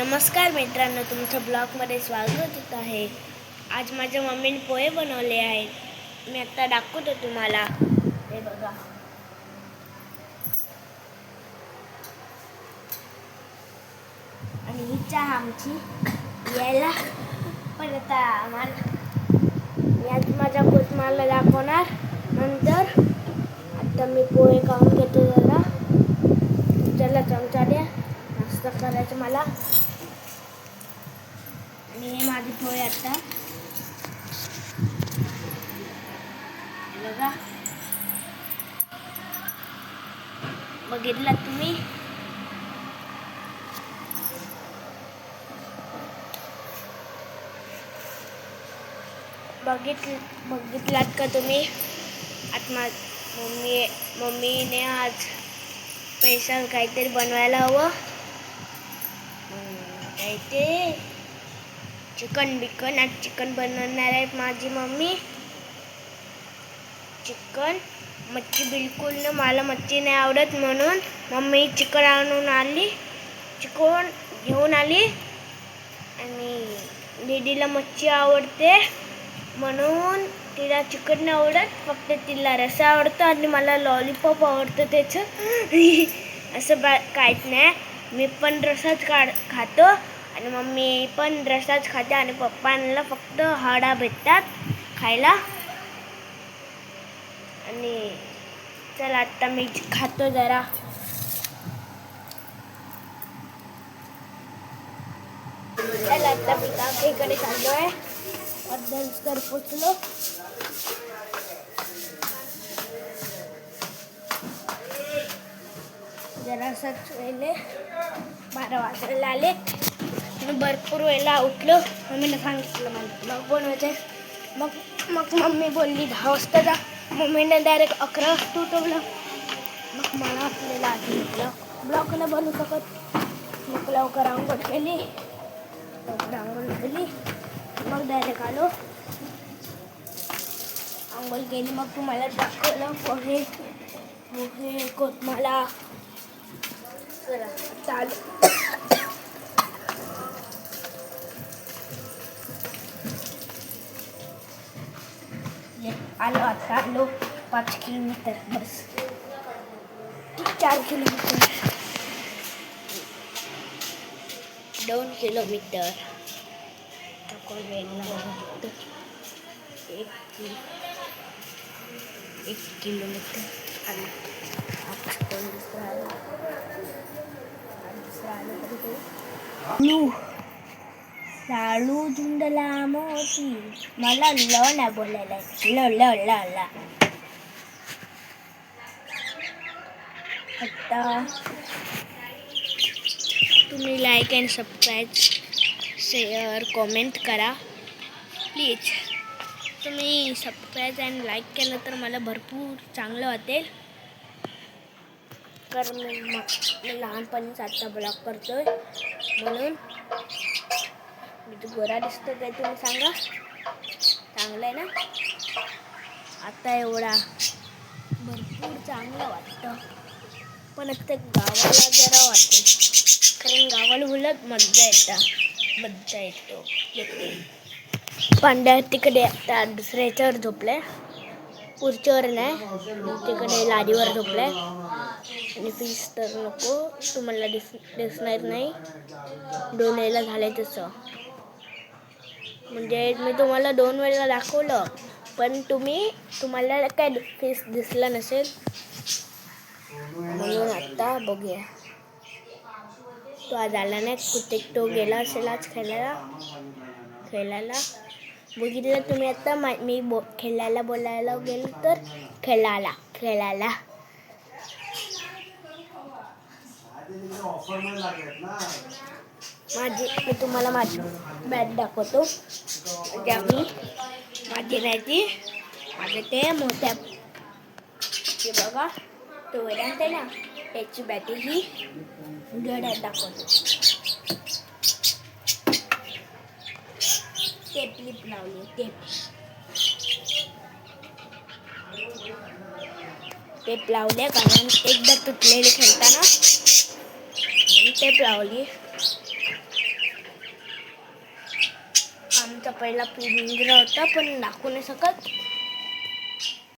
नमस्कार मित्रांनो, तुमचं ब्लॉगमध्ये स्वागत आहे. आज माझ्या मम्मीने पोहे बनवले आहेत. मी आता दाखवतो तुम्हाला. हे बघा. आणि ही चहा आमची यायला पण आता मी आज माझ्या कोतमाला दाखवणार. नंतर आता मी पोहे खाऊन घेतो. चला चमचा द्या, नाश्ता करायचं मला. आणि हे माझे पोहे आता बघा, बघितलात तुम्ही. बघितलात का तुम्ही. आता मम्मीने आज स्पेशल काहीतरी बनवायला हवं. काय ते चिकन आज चिकन बनवणार आहे माझी मम्मी. चिकन, मच्छी बिलकुल ना, मला मच्छी नाही आवडत, म्हणून मम्मी चिकन घेऊन आली. आणि दीदीला मच्छी आवडते म्हणून तिला चिकन नाही आवडत, फक्त तिला रस्सा आवडतो आणि मला लॉलीपॉप आवडतं त्याचं. असं काहीच नाही. मी पण रस्साच खातो आणि मम्मी पण रस्साच खाते आणि पप्पांना फक्त हाडा भेटतात खायला. आणि चला आता मी खातो जरा. चला आता मी काकीकडे चाललोय. अर्धनकर पोचलो. जरासच वेळे 12 वाजायला आले. भरपूर वेळेला उठलो. मम्मीने सांगितलं मला ब्लॉग बनवायचं. मग मम्मी बोलली 10 वाजता जा. मम्मीने डायरेक्ट 11 वाजता उठवलं. मग मला आपल्याला आधी ब्लॉग नाही बनवू शकत. मग लवकर आंघोळ केली. मग डायरेक्ट आलो. आंघोळ केली, मग तुम्हाला दाखवलं पोहे कोतमाला. चला आता आलो 5 किलोमीटर, बस 4 किलोमीटर, 2 किलोमीटर. एक किलोमीटर आलो. साळू झुंडला मोती, मला ल नाही बोलायला. ल आता तुम्ही like and subscribe, share, comment करा प्लीज. तुम्ही सबस्क्राईब अँड लाईक केलं तर मला भरपूर चांगलं वाटेल. कारण मी लहानपणीच आता ब्लॉग करतोय, म्हणून मी तर गोरा दिसतो काय तुम्ही सांगा. चांगलं आहे ना. आता एवढा भरपूर चांगलं वाटतं. पण आता गावाला जरा वाटतं, कारण गावाला उलट मज्जा येतो. पांड्या तिकडे आता दुसऱ्या याच्यावर झोपलाय, पुढच्यावर नाही, तिकडे लादीवर झोपलाय. आणि फीस तर नको, तुम्हाला दिसणार नाही. 2 वेळेला झालंय तसं. म्हणजे मी तुम्हाला 2 वेळेला दाखवलं, पण तुम्हाला काय फेस दिसला नसेल, म्हणून आता बघूया. तो आज आला नाही. तो गेला असेल आज खेळायला. बघितलं तुम्ही. आता मी खेळायला बोलायला गेलो तर खेळायला. मी तुम्हाला माझी बॅट दाखवतो. माझी नाही ती, माझं ते मोठ्या ते बघा, तो वेदांत आहे ना, त्याची बॅट ही गड्यात दाखवतो. टेप लावली. टेप लावले कारण एकदा तुटलेली खेळताना टेप लावली. आमचा पहिला पिंजरा होता पण दाखवू नाही शकत.